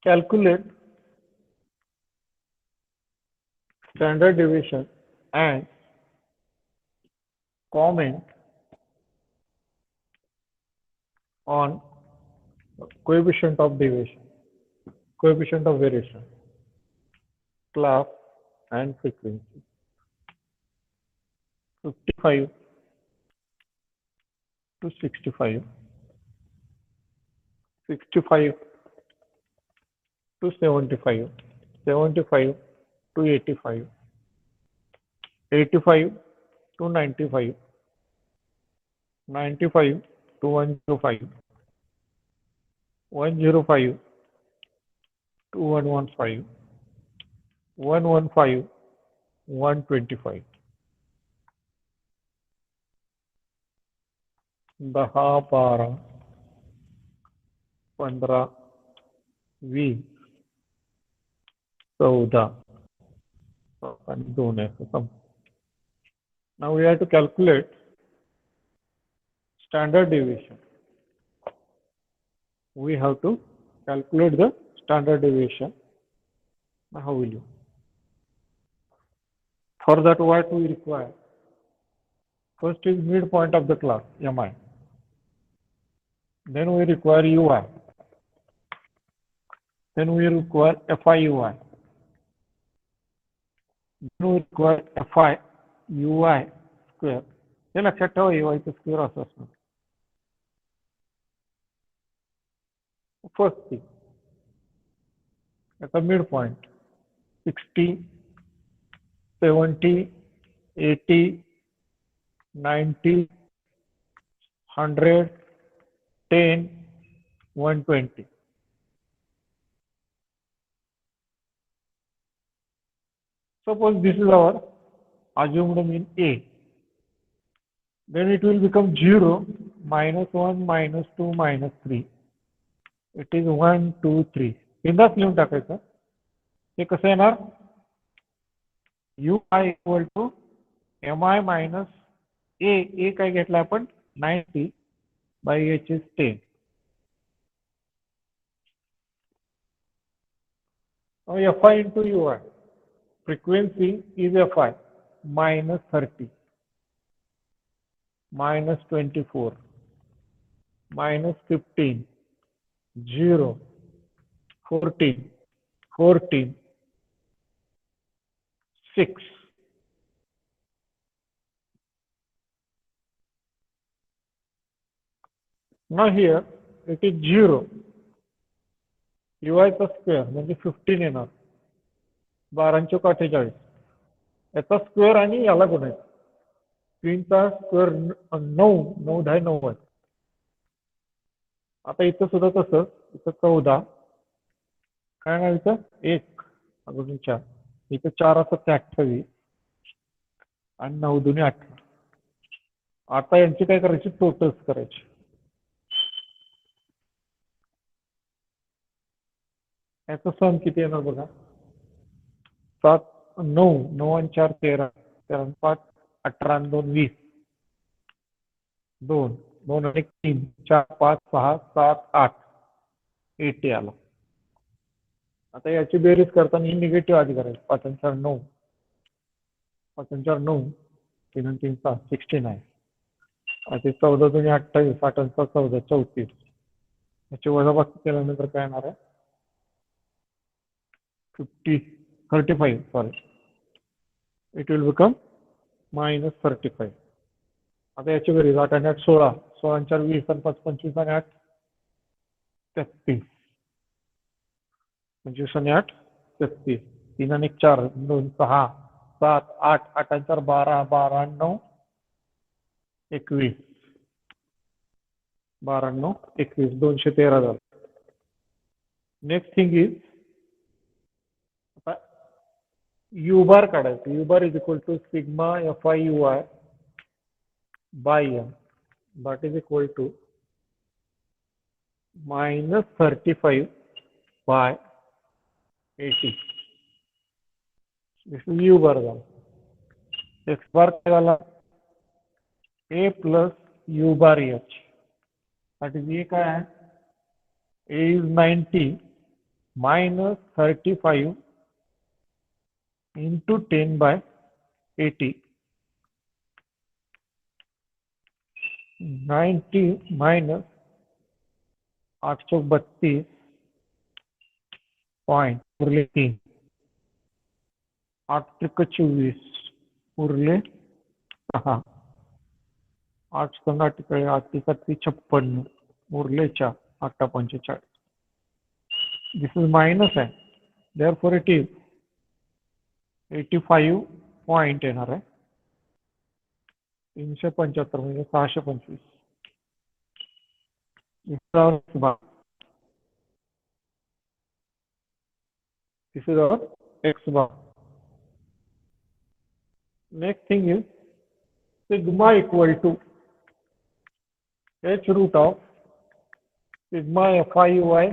Calculate standard deviation and comment on coefficient of deviation, coefficient of variation, class and frequency. 55 to 65, 65 to 75, 75 to 85, 85 to 95, 95 to 105, 105 to 115, 115, 125. 10, 12, 15, 20, 14 आणि 2 आहे. Now we have to calculate standard deviation. We have to calculate the standard deviation. Now how will you? For that, what we require? First is midpoint of the class, Mi. Then we require Ui. Then we require Fi-Ui. Then we require Fi-Ui square. हे लक्षात ठेवा, Ui चं square असं असणार. First thing, at the midpoint, 60, 70, 80, 90, 100, 10, 120. Suppose this is our assumed mean A. Then it will become 0, -1, -2, -3. It is 1, 2, 3. बिंदास लिहून टाकायचं. हे कसं येणार? Ui equal to Mi minus A. A काय घेतला आपण? 90 by H is 10. Now Fi into Ui. Frequency is Fi minus 30, minus 24, minus 15, 0, 14, 14, 6. Now here it is 0. Ui चा स्क्वेअर म्हणजे 15 येणार. 12 × 48. याचा स्क्वेअर आणि याला गुणायचं. 3 चा स्क्वेअर 9, 9 10 9 आहे. आता इथं सुद्धा तसं, इथं 14, काय नाव इथं 1 अजून 4, इथं 4 असं 28 आणि 9 दुनी 18. आता यांची काय करायची? टोटल्स करायची. याचा सम किती येणार बघा? 7, 9, 9 आणि 4 13, 13 आणि 5 18 आणि 2 20, 2, 2 आणि 3 4 5 6 7 8, 80 आला. आता याची बेरीज करताना ही निगेटिव्ह आधी करायची. 5 आणि 4 9, 5 आणि 4 9, 3 आणि 3 6 69. आता 14 दुनी 28, 8 आणि 6 14, 34. याची वजाबाकी केल्यानंतर काय येणार आहे? 35, sorry. It will become minus 35. आता याची बेरीज 8 आणि 8 16, 16 आणि 4 20 आणि 5 25 आणि 8 33, 25 आणि 8 33, 3 आणि 1 4, 2 6 7 8, 8 आणि 4 12, 12 आणि 9 21, 12 आणि 9 21, 213 झालं. Next thing is U bar काढायचं. U bar is equal to sigma Fi-Ui by M, that is equal to minus 35 by 80. This is U bar झाला. X bar काय झाला? A plus U bar H. That is A काय आहे? A is 90 minus 35 into 10 by 80, 90 minus 832 उरले 3, 8 त्रिक 24 उरले 6, 8 संगा 8 7 56 उरले 4, 8 45. This is minus है, therefore it is 85 पॉइंट येणार आहे. 375 म्हणजे 625. This is our x bar. This is our x bar. Next thing is sigma equal to h root of sigma fi ui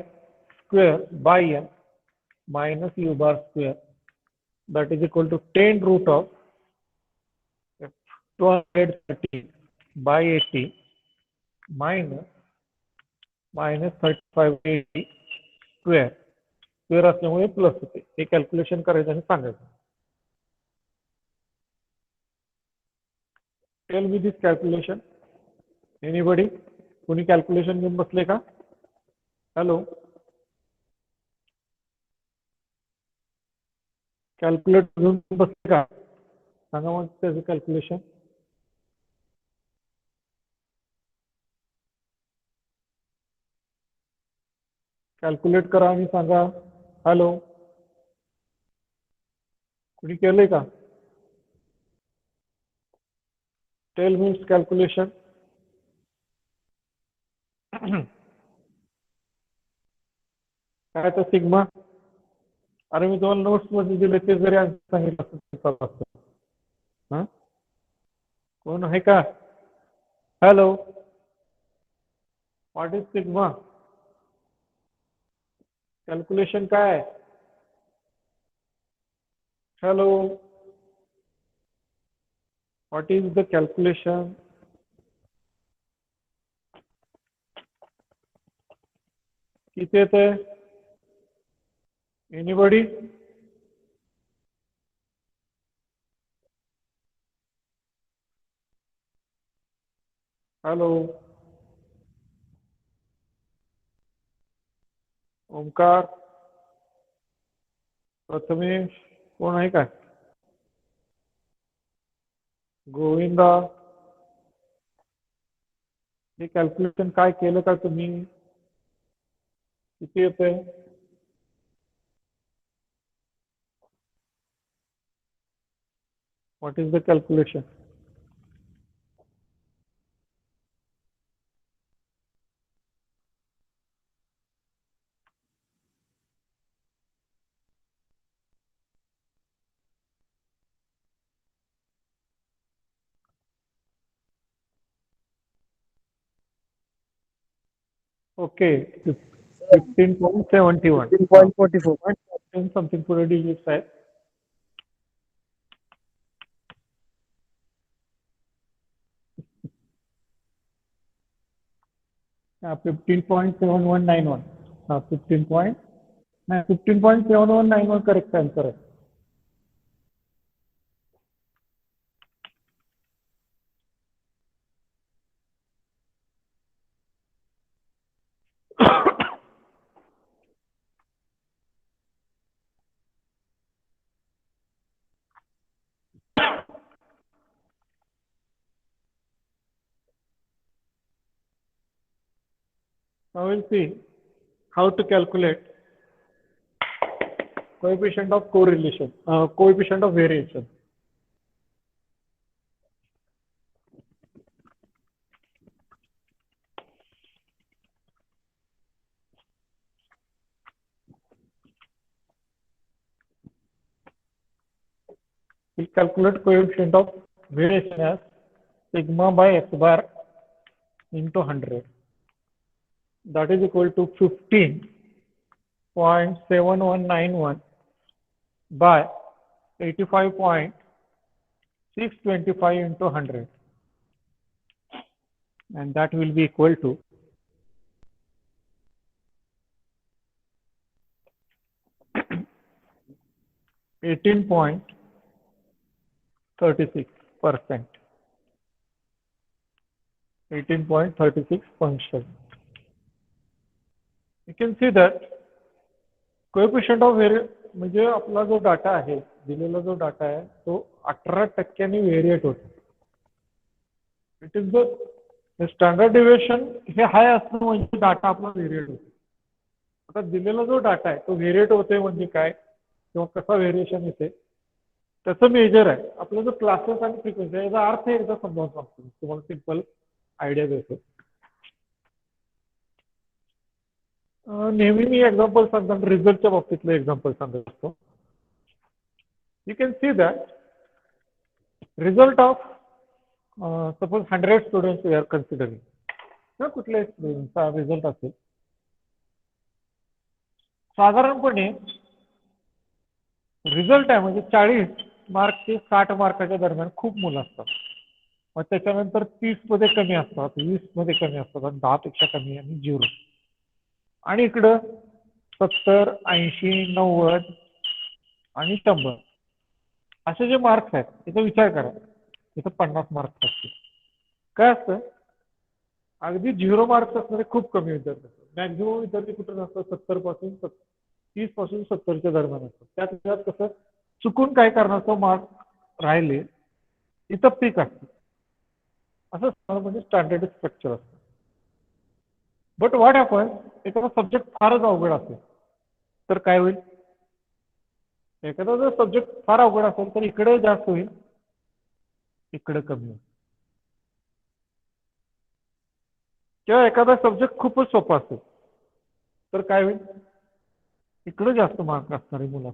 square by n minus u bar square, that is equal to 10 root of 230 by 80 minus 35 80 square. Square असल्यामुळे plus होते. हे calculation करायचं आणि सांगायचं. Tell me this calculation. Anybody? कोणी calculation घेऊन बसले का? हॅलो, कॅल्क्युलेटर घेऊन बसले का? सांगा मग त्याचं कॅल्क्युलेशन. कॅल्क्युलेट करा आणि सांगा. हॅलो, कुणी केलंय का? Tell means calculation. काय तर सिग्मा. अरे मी तुम्हाला नोट्स मध्ये दिले ते जरी सांगितलं असतं. हा, कोण आहे का? Hello, what is sigma? Calculation काय आहे? Hello, what is the calculation? किती येते? एनीबडी? हॅलो, ओमकार, प्रथमेश, कोण आहे का? गोविंदा, हे कॅल्क्युलेशन काय केलं का तुम्ही? किती येते? What is the calculation? Okay, 15.71. 15.44. Something पुढे डिजिट्स आहेत. हा, 15.7191. हा, 15.7191 करेक्ट आन्सर आहे. Now we'll see how to calculate coefficient of correlation, coefficient of variation. We calculate coefficient of variation as sigma by x bar into 100. That is equal to 15.7191 by 85.625 into 100, and that will be equal to 18.36%. 18.36 function. You can see that coefficient of म्हणजे आपला जो data आहे, दिलेला जो data आहे तो 18% व्हेरिएट होतो. It is the standard deviation हे हाय असणं म्हणजे डाटा आपला व्हेरिएट होतो. आता दिलेला जो डाटा आहे तो व्हेरिएट होते म्हणजे काय किंवा कसा व्हेरिएशन येते त्याचं मेजर आहे. आपला जो क्लासेस आणि फ्रिक्वेन्सी याचा अर्थ एकदा समजावून सांगतो तुम्हाला, सिंपल आयडिया देतो. नेहमी मी एक्झाम्पल सांगताना रिझल्टच्या बाबतीतलं एक्झाम्पल सांगत असतो. You can see that result of suppose 100 students we are considering किंवा कुठल्याही स्टुडंटचा रिझल्ट असेल. साधारणपणे रिझल्ट आहे म्हणजे 40 मार्क ते 60 मार्काच्या दरम्यान खूप मुलं असतात. मग त्याच्यानंतर 30 मध्ये कमी असतात, 20 मध्ये कमी असतात आणि 10 पेक्षा कमी आणि 0. आणि इकडं 70, 80, 90 आणि 100 असे जे मार्क्स आहेत त्याचा विचार करा. इथं 50 मार्क्स असतील. काय असतं अगदी 0 मार्क्स असणारे खूप कमी विद्यार्थी असतात. मॅक्झिमम विद्यार्थी कुठे असतात 70 पासून 30 पासून 70च्या दरम्यान असतात. त्यात कसं चुकून काय कारणाचं मार्क राहिले इथं पीक असतं. असं म्हणजे स्टँडर्ड स्ट्रक्चर असतं. बट व्हॉट हॅपन एखादा सब्जेक्ट फारच अवघड असेल तर काय होईल. एखादा जर सब्जेक्ट फार अवघड असेल तर इकडे जास्त होईल, इकडे कमी होईल. किंवा एखादा सब्जेक्ट खूपच सोपा असेल तर काय होईल, इकडे जास्त मार्क असणारी मुलं.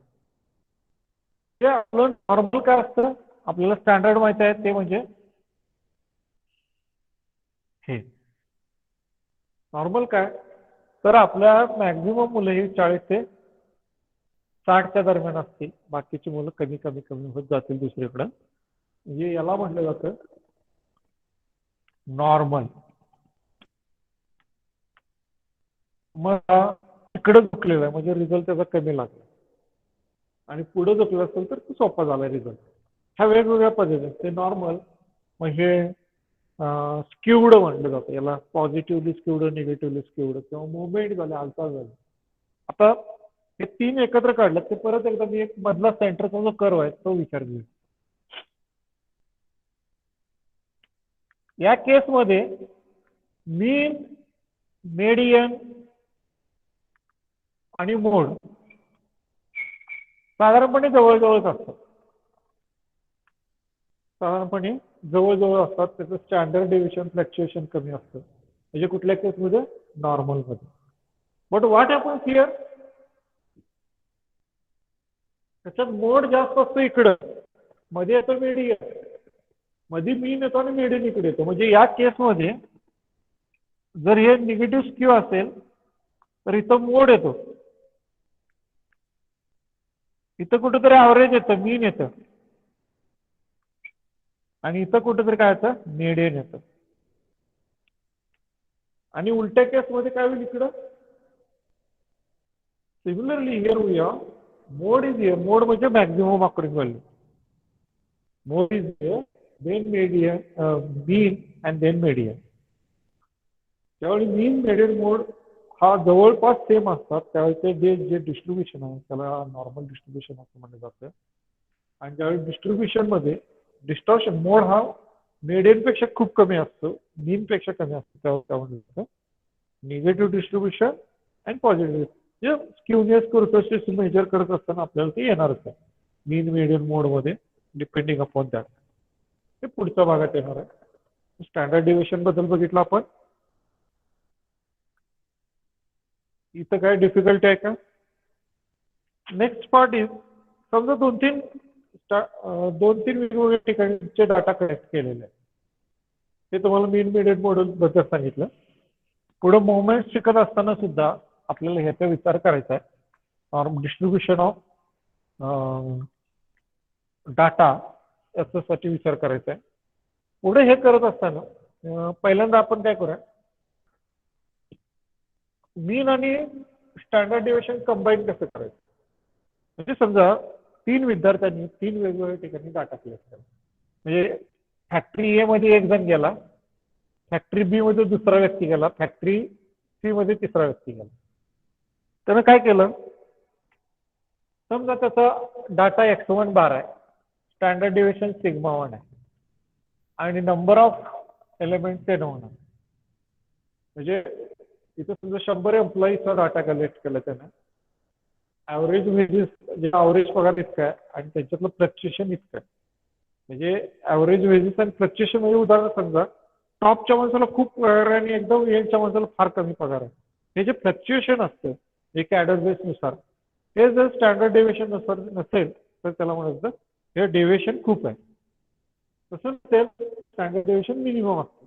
ते आपलं नॉर्मल काय असतं आपल्याला स्टँडर्ड माहिती आहे ते म्हणजे हे नॉर्मल काय तर आपल्या मॅक्झिमम मुलं ही 40 ते 60च्या दरम्यान असतील. बाकीची मुलं कमी कमी कमी होत जातील दुसरीकडं. म्हणजे याला म्हटलं जातं नॉर्मल. मग इकडे झुकलेला आहे म्हणजे रिझल्ट त्याचा कमी लागला आणि पुढे झुकलं असेल तर सोपा झाला रिझल्ट. ह्या वेगवेगळ्या पद्धतीने ते नॉर्मल मग हे स्क्यूड म्हटलं जातं. याला पॉझिटिव्हली स्क्यूड, निगेटिव्हली स्क्यूड किंवा मुवमेंट झाले, हालचाल झाली. आता हे 3 एकत्र काढलं ते परत एकदा मी एक मधला सेंटरचा जो कर्व आहे तो विचार घेऊ. या केसमध्ये मीन, मेडियन आणि मोड साधारणपणे जवळजवळच असतात. साधारणपणे जवळजवळ असतात. त्याचं स्टँडर्ड डिव्हिएशन फ्लक्च्युएशन कमी असतं म्हणजे कुठल्या केसमध्ये नॉर्मलमध्ये. बट व्हॉट हॅपन्स हिअर त्याच्यात मोड जास्त असतो इकडं, मध्ये येतो मेडियन, मध्ये मीन येतो आणि मेडियन इकडे येतो. म्हणजे या केसमध्ये जर हे निगेटिव्ह स्क्यू असेल तर इथं मोड येतो, इथं कुठेतरी ॲव्हरेज येतं, मीन येतं आणि इथं कुठेतरी काय येतं मेडियन येतं. आणि उलट्या केसमध्ये काय होईल इकडं similarly here we are mode is here. Mode म्हणजे maximum according value. Mode is here then median, mean and then median. त्यावेळी मीन, मेडियन, मोड हा जवळपास सेम असतात. त्यावेळी ते जे डिस्ट्रीब्युशन आहे त्याला नॉर्मल डिस्ट्रीब्युशन असं म्हटलं जातं. आणि ज्यावेळी डिस्ट्रीब्युशनमध्ये डिस्टॉर्शन मोड हा मेडियनपेक्षा खूप कमी असतो, मीनपेक्षा कमी असतो, त्यामध्ये निगेटिव्ह डिस्ट्रीब्युशन अँड पॉझिटिव्ह. म्हणजे स्क्यूनेस कुर्तोसिस मेजर करत असताना आपल्याला ते येणारच आहे मीन मेडियन मोडमध्ये डिपेंडिंग अपॉन दॅट. ते पुढच्या भागात येणार आहे. स्टँडर्ड डिव्हिएशन बद्दल बघितलं आपण. इथं काय डिफिकल्टी आहे का. नेक्स्ट पार्ट इज समजा 2-3 वेगवेगळ्या ठिकाणचे डाटा कलेक्ट केलेले आहे. ते तुम्हाला मीन मेडियन मॉडेल बद्दल सांगितलं. पुढे मुवमेंट शिकत असताना सुद्धा आपल्याला ह्याचा विचार करायचा आहे. नॉर्मल डिस्ट्रीब्युशन ऑफ डाटा याच्यासाठी विचार करायचा आहे. पुढे हे करत असताना पहिल्यांदा आपण काय करूया मीन आणि स्टँडर्ड डिव्हिएशन कंबाईन कसं करायचं. म्हणजे समजा 3 विद्यार्थ्यांनी 3 वेगवेगळ्या ठिकाणी डाटा कलेक्ट केला. म्हणजे फॅक्टरी ए मध्ये एक जण गेला, फॅक्टरी बी मध्ये दुसरा व्यक्ती गेला, फॅक्टरी सी मध्ये तिसरा व्यक्ती गेला. त्यानं काय केलं, समजा त्याचा डाटा x1 बार आहे, स्टँडर्ड डिव्हिएशन सिग्मा 1 आहे आणि नंबर ऑफ एलिमेंट 10 होणार. म्हणजे इथं समजा 100 एम्प्लॉईचा डाटा कलेक्ट केला त्यानं, ॲव्हरेज वेजेस जे ॲव्हरेज पगार इतका आहे आणि त्याच्यातलं फ्लक्च्युएशन इतकं आहे. म्हणजे ॲव्हरेज वेजेस आणि फ्लक्च्युएशन म्हणजे उदाहरण समजा टॉपच्या माणसाला खूप पगार आहे आणि एकदम एंडच्या माणसाला फार कमी पगार आहे. हे जे फ्लक्च्युएशन असतं एक नुसार, हे जर स्टँडर्ड डेव्हिएशन नसेल तर त्याला म्हणायचं हे डेव्हिएशन खूप आहे. तसं नसेल स्टँडर्ड डेव्हिएशन मिनिमम असतं.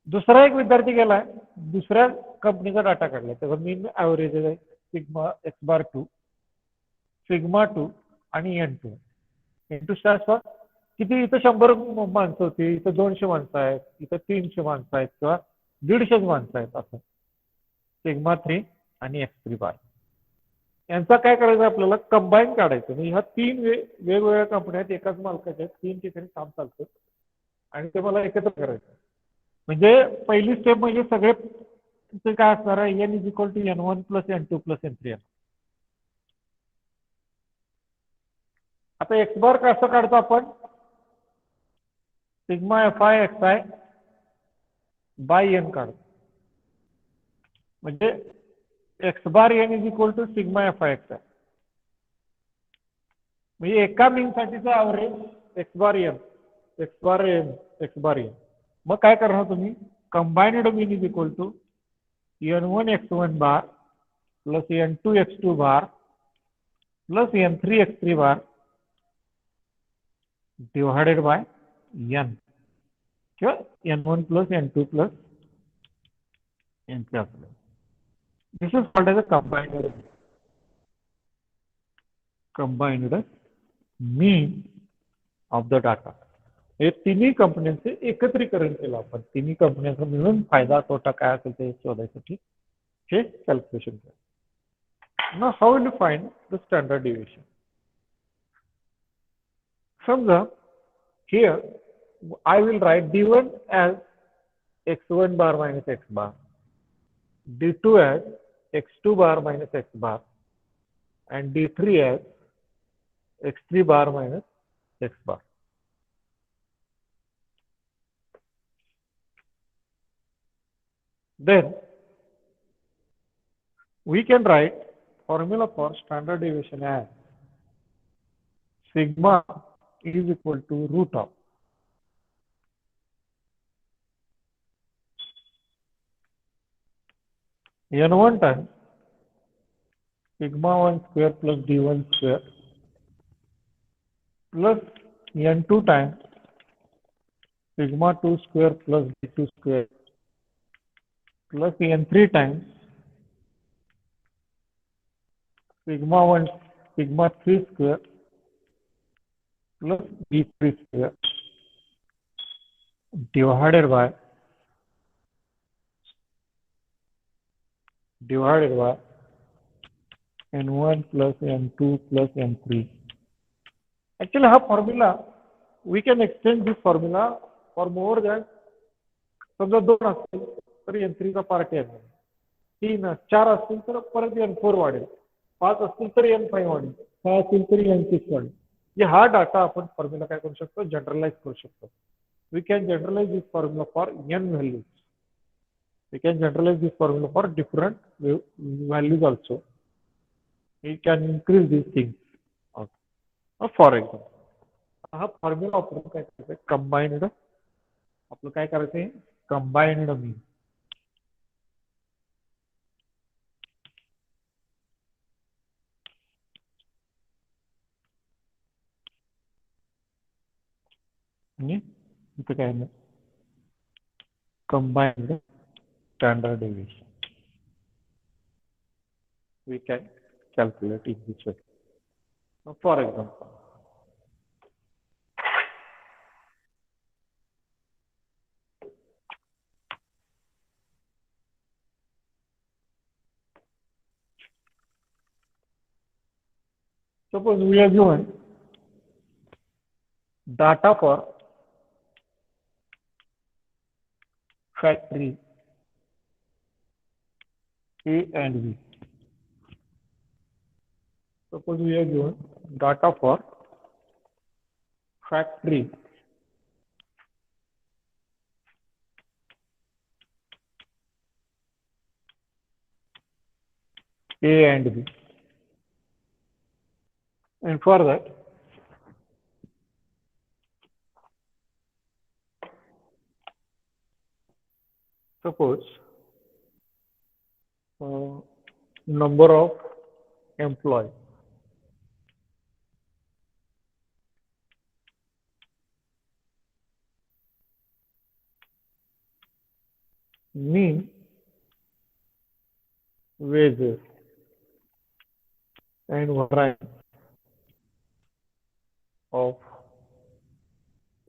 दुसरा एक विद्यार्थी गेलाय, दुसऱ्या कंपनीचा डाटा काढला, त्याचा मीन ॲव्हरेज आहे सिग्मा एक्स बार 2, सिग्मा 2 आणि N2. N2 स्टार्स फॉर किती, इथं 100 माणसं होती, इथं 200 माणसं आहेत, इथं 300 माणसं आहेत किंवा 150 माणसं आहेत. असं सिग्मा 3 आणि X3 बार यांचा काय करायचं, आपल्याला कंबाईन काढायचं. म्हणजे ह्या 3 वेगवेगळ्या कंपन्या आहेत, एकाच मालकाच्या आहेत, 3 ठिकाणी काम चालतं आणि ते मला एकत्र करायचं. म्हणजे पहिली स्टेप म्हणजे सगळे काय असणार आहे, N = N1 + N2 + N3. आता एक्स बार कसं काढतो आपण, sigma Fi xi by N काढतो. म्हणजे X bar N = sigma Fi xi. म्हणजे एका मीनसाठीचा average X bar N, X bar N, X bar N. मग काय करणार तुम्ही, combined mean = N1 x1 bar plus N2 x2 bar plus N3 x3 bar divided by N किंवा N1 + N2 + N3 असलं. This is called as a combined mean of the data. हे तिन्ही कंपन्यांचे एकत्रीकरण केलं आपण, तिन्ही कंपन्यांचा मिळून फायदा तोटा काय असेल ते शोधायसाठी हे कॅल्क्युलेशन केलं. Now how will you find the standard deviation? समजा here I will write D1 as x1 bar minus x bar, D2 as x2 bar minus x bar and D3 as x3 bar minus x bar. Then we can write formula for standard deviation as sigma is equal to root of N1 times sigma 1 square plus D1 square plus N2 times sigma 2 square plus D2 square plus N3 times sigma 1 sigma 3 square plus D3 square divided by N1 plus N2 plus N3. Actually, हा formula we can extend this formula for more than, समजा 2 असतील तर N3 चा part येणार, 3 4 असतील तर परत N4 वाढेल, 5 असतील तर N5 वाढेल, 6 असतील तर N6 वाढेल. म्हणजे हा डाटा आपण फॉर्म्युला काय करू शकतो, जनरलाइज करू शकतो. We can generalize this formula for n values. We can generalize this formula for different values also. We can increase these things. Okay. For example, हा फॉर्म्युला वापरून काय करायचं, कंबाइंड, आपलं काय करायचं आहे, कंबाइंड मीन. इथं काय नाही, combined standard deviation. We can calculate in this way. Now, for example, suppose we are given data for factory A and B. Suppose we are given data for factory A and B. And for that, suppose number of employees, mean wages, and variance of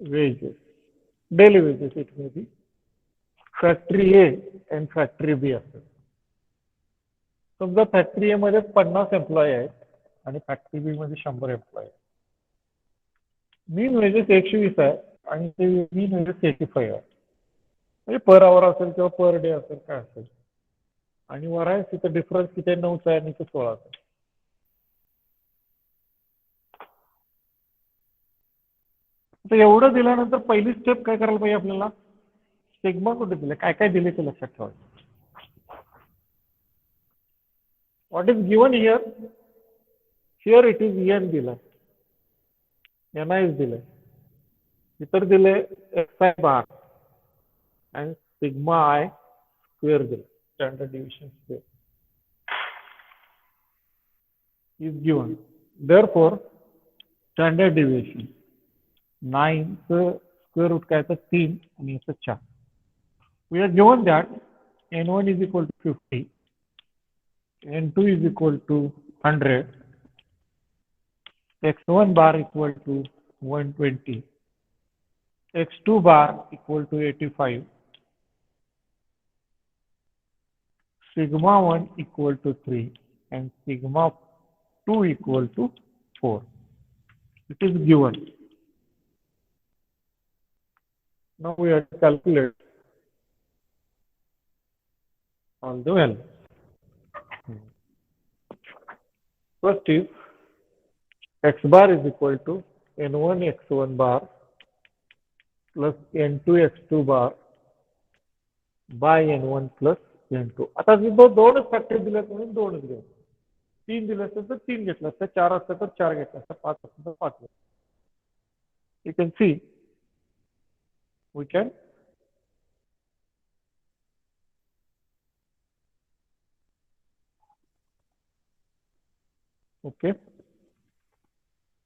wages, daily wages it may be, factory A आणि factory बी असेल. समजा factory ए मध्ये 50 employee आहेत आणि factory बी मध्ये 100 employee आहेत. मीन wedges 120 आहे आणि ते मीन वेजेस 85 आहे. म्हणजे पर आवर असेल किंवा पर डे असेल काय असेल. आणि वरायन्स तिथे डिफरन्स किती 9चा आहे आणि इथे 16चा आहे. तर एवढं दिल्यानंतर पहिली स्टेप काय करायला पाहिजे आपल्याला, सिग्मा कुठे दिले, काय काय दिले ते लक्षात ठेवायचं. What is given here, here it is an दिलाय, एन आय दिलंय, इतर दिले X I bar and sigma I square दिले, standard deviation square is given. Therefore, standard deviation 9 square root काय तर 3 आणि याचं 4. We are given that n1 is equal to 50, n2 is equal to 100, x1 bar equal to 120, x2 bar equal to 85, sigma 1 equal to 3 and sigma 2 equal to 4. It is given. Now we have to calculate all the values. First is x bar is equal to n1 x1 bar plus n2 x2 bar by n1 plus n2. आता दोनच factor दिले म्हणून दोनच घेऊ. 3 दिले असेल तर 3 घेतलं असतं, 4 असतं तर 4 घेतलं असतं, 5 असेल तर 5 घेतलं. You can see we can okay.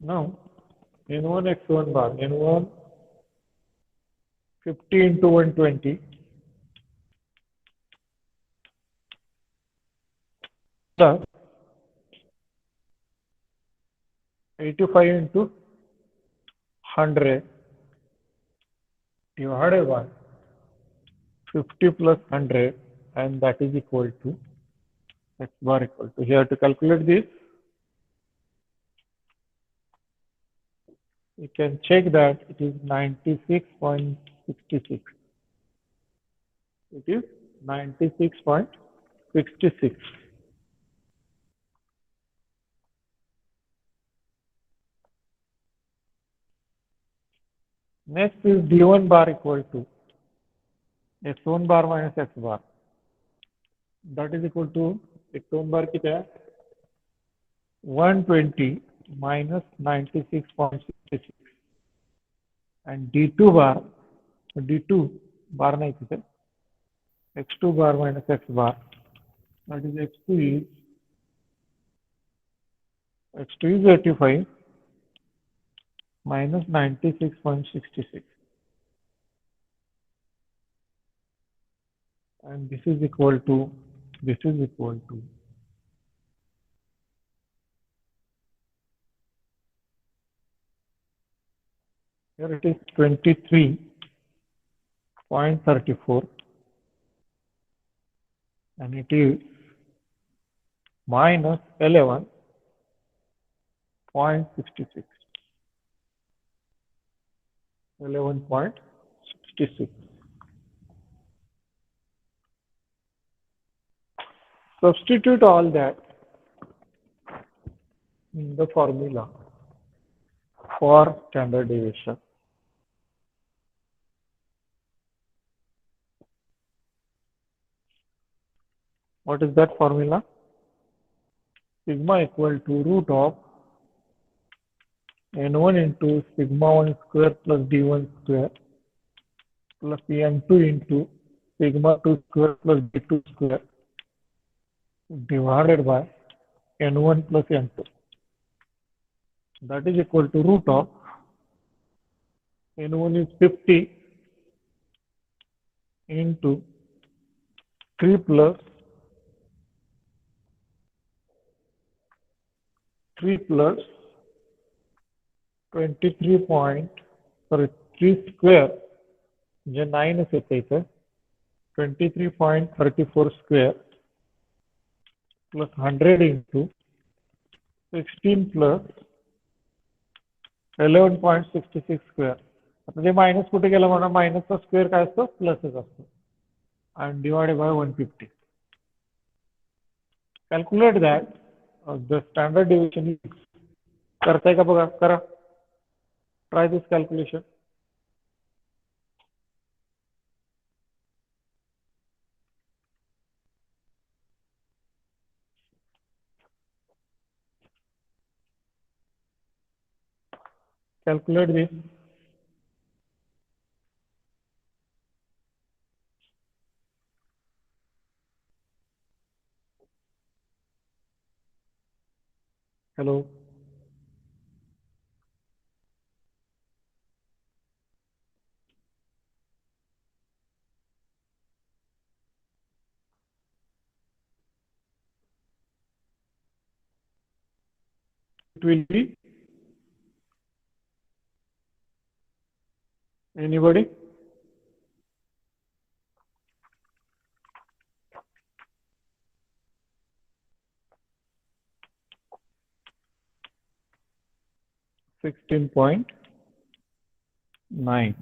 Now n1 x1 bar, n1 50 into 120 plus 85 into 100 divided by 50 plus 100, and that is equal to x bar equal to, here to calculate this you can check that it is 96.66. It is 96.66. Next is d1 bar equal to x1 bar minus x bar. That is equal to x1 bar किती आहे 120 minus 96.66 and d2 bar नहीं किती x2 bar minus x bar, that is x2 is 85 minus 96.66 and this is equal to here it is 23.34 and it is minus 11.66. 11.66. Substitute all that in the formula for standard deviation. What is that formula? Sigma equal to root of n1 into sigma 1 square plus d1 square plus n2 into sigma 2 square plus d2 square divided by n1 plus n2. That is equal to root of n1 is 50 into 3 plus 23 point, sorry, 3 square जे 9 येते इथे 23.34 square plus 100 into 16 plus 11.66 square. आता जे minus कुठे गेलं म्हणा मायनसचा square काय असतो प्लसच असतो and divided by 150. Calculate that the standard deviation is करताय का बघा करा. Try this calculation. Calculate this. Hello. It will be anybody? $16.9.